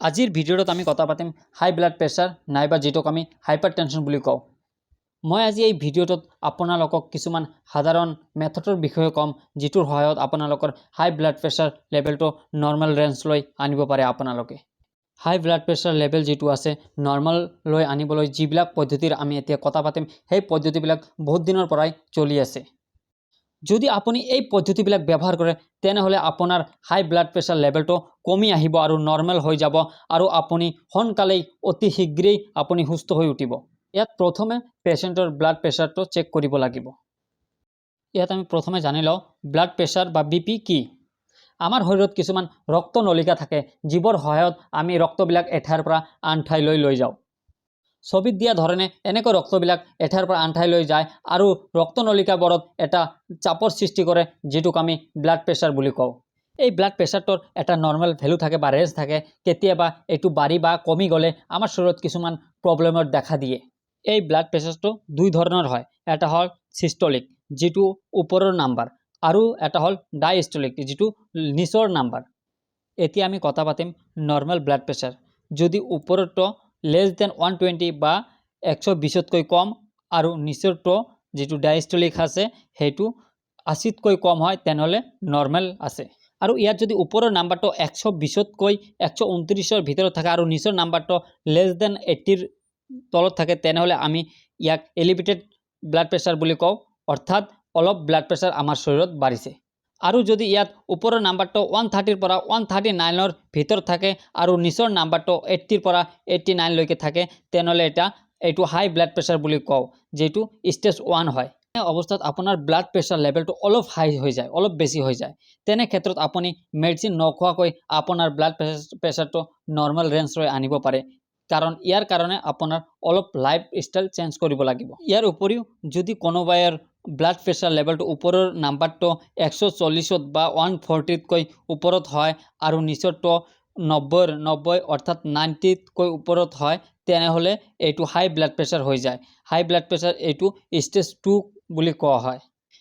আজিৰ ভিডিঅ'ত আমি কথা পাতিম হাই ব্লাড প্ৰেছাৰ নাইবা যেটোক আমি হাইপাৰ টেনশ্যন বুলি কওঁ। মই আজি এই ভিডিঅ'টোত আপোনালোকক কিছুমান সাধাৰণ মেথডৰ বিষয়ে ক'ম যিটোৰ সহায়ত আপোনালোকৰ হাই ব্লাড প্ৰেছাৰ লেভেলটো নৰ্মেল ৰেঞ্জলৈ আনিব পাৰে আপোনালোকে। হাই ব্লাড প্ৰেছাৰ লেভেল যেটো আছে নৰ্মেললৈ আনিবলৈ যিবিলাক পদ্ধতিৰ আমি এতিয়া কথা পাতিম সেই পদ্ধতিবিলাক বহুত দিনৰ পৰাই চলি আছে। যদি আপুনি এই পদ্ধতিবিলাক ব্যৱহাৰ কৰে তেনেহলে আপোনাৰ হাই ব্লাড প্ৰেছাৰ লেভেলটো কমি আহিব আৰু নৰ্মেল হৈ যাব আৰু আপুনি সোনকালেই অতি শীঘ্ৰেই আপুনি সুস্থ হৈ উঠিব। ইয়াত প্ৰথমে পেশেন্টৰ ব্লাড প্ৰেছাৰটো চেক কৰিব লাগিব। ইয়াত আমি প্ৰথমে জানি লওঁ ব্লাড প্ৰেছাৰ বা বিপি কি। আমাৰ শৰীৰত কিছুমান ৰক্ত নলিকা থাকে যিবোৰ সহায়ত আমি ৰক্তবিলাক এঠাইৰ পৰা আন ঠাইলৈ লৈ যাওঁ। ছবিত দিয়া ধৰণে এনেকৈ ৰক্তবিলাক এঠাইৰ পৰা আন ঠাইলৈ যায় আৰু ৰক্তনলিকাবোৰত এটা চাপৰ সৃষ্টি কৰে যেটোক আমি ব্লাড প্ৰেছাৰ বুলি কওঁ। এই ব্লাড প্ৰেছাৰটোৰ এটা নৰ্মেল ভ্যালু থাকে বা ৰেঞ্জ থাকে। কেতিয়াবা এইটো বাঢ়ি বা কমি গ'লে আমাৰ শৰীৰত কিছুমান প্ৰব্লেমৰ দেখা দিয়ে। এই ব্লাড প্ৰেছাৰটো দুই ধৰণৰ হয়। এটা হ'ল সিস্টলিক যেটো ওপৰৰ নাম্বাৰ আৰু এটা হ'ল ডায়াস্টলিক যেটো নিচৰ নাম্বাৰ। এতিয়া আমি কথা পাতিম নৰ্মেল ব্লাড প্ৰেছাৰ। যদি ওপৰৰটো less than 120 বা 120তকৈ কম আৰু নিচৰটো যেটো ডায়াস্টলিক আছে সেইটো 80তকৈ কম হয় তেনেহলে নৰ্মেল আছে। আৰু ইয়াত যদি ওপৰৰ নাম্বাৰটো 120তকৈ 129ৰ ভিতৰত থাকে আৰু নিচৰ নাম্বাৰটো less than 80ৰ তলত থাকে তেনেহলে আমি ইয়াক এলিভেটেড ব্লাড প্ৰেছাৰ বুলি কওঁ, অৰ্থাৎ অলপ ব্লাড প্ৰেছাৰ আমাৰ শৰীৰত বাঢ়িছে। আৰু যদি ইয়াত ওপৰৰ নাম্বাৰটো 130ৰ পৰা 139ৰ ভিতৰত থাকে আৰু নিচৰ নাম্বাৰটো 80ৰ পৰা 89 লৈকে থাকে তেনেহলে এইটো হাই ব্লাড প্ৰেছাৰ বুলি কওঁ যেটো স্টেজ 1 হয়। এই অৱস্থাত আপোনাৰ ব্লাড প্ৰেছাৰ লেভেলটো অলপ হাই হৈ যায়, অলপ বেছি হৈ যায়। তেনে ক্ষেত্ৰত আপুনি মেডিচিন নখোৱাকৈ আপোনাৰ ব্লাড প্ৰেছাৰটো নৰ্মেল ৰেঞ্জলৈ আনিব পাৰে। কাৰণ ইয়াৰ কাৰণে আপোনাৰ অলপ লাইফ ষ্টাইল চেঞ্জ কৰিব লাগিব। ইয়াৰ উপৰিও যদি কোনোবাইৰ ব্লাড প্ৰেছাৰ লেভেলটো ওপৰৰ নাম্বাৰটো 140 বা 140তকৈ ওপৰত হয় আৰু নিচৰটো 90 অৰ্থাৎ 90তকৈ ওপৰত হয় তেনেহলে এইটো হাই ব্লাড প্ৰেছাৰ হৈ যায়। হাই ব্লাড প্ৰেছাৰ এইটো স্টেজ 2 বুলি কোৱা হয়।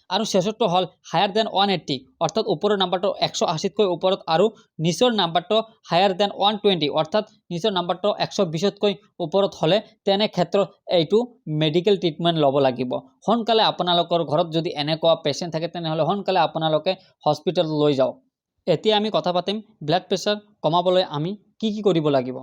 আৰু শেষৰটো হ'ল হায়াৰ দেন 180 অৰ্থাৎ ওপৰৰ নাম্বাৰটো 180তকৈ ওপৰত আৰু নিচৰ নাম্বাৰটো হায়াৰ দেন 120 অৰ্থাৎ নিচৰ নাম্বাৰটো 120তকৈ ওপৰত হলে তেনে ক্ষেত্ৰত এইটো মেডিকেল ট্ৰিটমেন্ট ল'ব লাগিব। সোনকালে আপোনালোকৰ ঘৰত যদি এনেকুৱা পেশেন্ট থাকে তেনেহলে সোনকালে আপোনালোকে হস্পিটেল লৈ যাওক। এতিয়া আমি কথা পাতিম ব্লাড প্ৰেছাৰ কমাবলৈ আমি কি কৰিব লাগিব।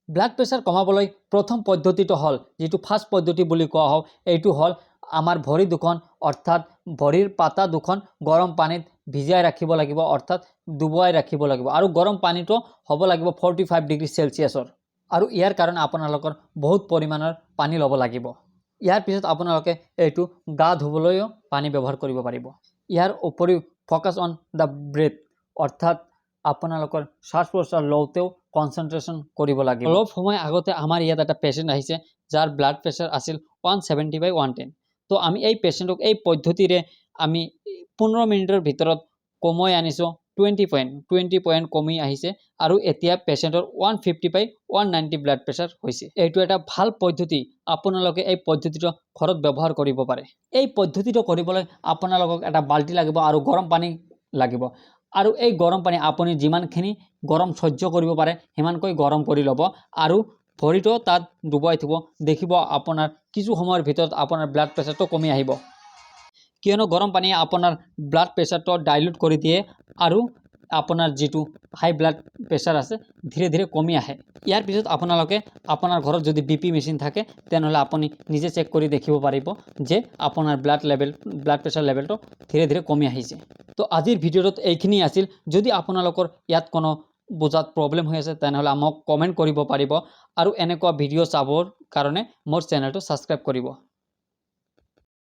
ব্লাড প্ৰেছাৰ কমাবলৈ প্ৰথম পদ্ধতিটো হ'ল যেটো ফাৰ্ষ্ট পদ্ধতি বুলি কোৱা হয় এইটো হ'ল আমাৰ ভৰি দুখন অৰ্থাৎ ভৰিৰ পাতা দুখন গৰম পানীত ভিজাই ৰাখিব লাগিব অৰ্থাৎ ডুবাই ৰাখিব লাগিব আৰু গৰম পানীটো হ'ব লাগিব 45 ডিগ্ৰী সেলসিয়াছৰ। আৰু ইয়াৰ কাৰণে আপোনালোকৰ বহুত পৰিমাণৰ পানী ল'ব লাগিব। ইয়াৰ পিছত আপোনালোকে এইটো গা ধুবলৈও পানী ব্যৱহাৰ কৰিব পাৰিব। ইয়াৰ উপৰিও ফকাস অন দা ব্ৰেথ অৰ্থাৎ আপোনালোকৰ শ্বাস প্ৰশ্বাস লওঁতেও কনচেন্ট্ৰেশন কৰিব লাগিব। অলপ সময় আগতে আমাৰ ইয়াত এটা পেশেন্ট আহিছে যাৰ ব্লাড প্ৰেছাৰ আছিল 170/110। তো আমি এই পেশেন্টক এই পদ্ধতিৰে আমি 15 মিনিটৰ ভিতৰত কমাই আনিছো 20 পইণ্ট কমি আহিছে আৰু এতিয়া পেশেন্টৰ 150/190 ব্লাড প্ৰেছাৰ হৈছে। এইটো এটা ভাল পদ্ধতি। আপোনালোকে এই পদ্ধতিটো ঘৰত ব্যৱহাৰ কৰিব পাৰে। এই পদ্ধতিটো কৰিবলৈ আপোনালোকক এটা বাল্টি লাগিব আৰু গৰম পানী লাগিব। আৰু এই গৰম পানী আপুনি যিমানখিনি গৰম সহ্য কৰিব পাৰে সিমানকৈ গৰম কৰি ল'ব আৰু ভৰিটো তাত ডুবাই থব। দেখিব আপোনাৰ কিছু সময়ৰ ভিতৰত আপোনাৰ ব্লাড প্ৰেছাৰটো কমি আহিব। কিয়নো গৰম পানীয়ে আপোনাৰ ব্লাড প্ৰেছাৰটো ডাইলুট কৰি দিয়ে আৰু আপোনাৰ যেটো হাই ব্লাড প্ৰেছাৰ আছে ধীৰে ধীৰে কমি আহে। ইয়াৰ পিছত আপোনালোকে আপোনাৰ ঘৰত যদি বিপি মেচিন থাকে তেনেহলে আপুনি নিজে চেক কৰি দেখিব পাৰিব যে আপোনাৰ ব্লাড প্ৰেছাৰ লেভেলটো ধীৰে ধীৰে কমি আহিছে। তো আজিৰ ভিডিঅ'ত এইখিনি আছিল। যদি আপোনালোকৰ ইয়াত কোনো বুজাত প্ৰব্লেম হৈ আছে তেনেহলে আমাক কমেন্ট কৰিব পাৰিব আৰু এনেকুৱা ভিডিঅ' চাবৰ কাৰণে মোৰ চেনেলটো সাবস্ক্ৰাইব কৰিব।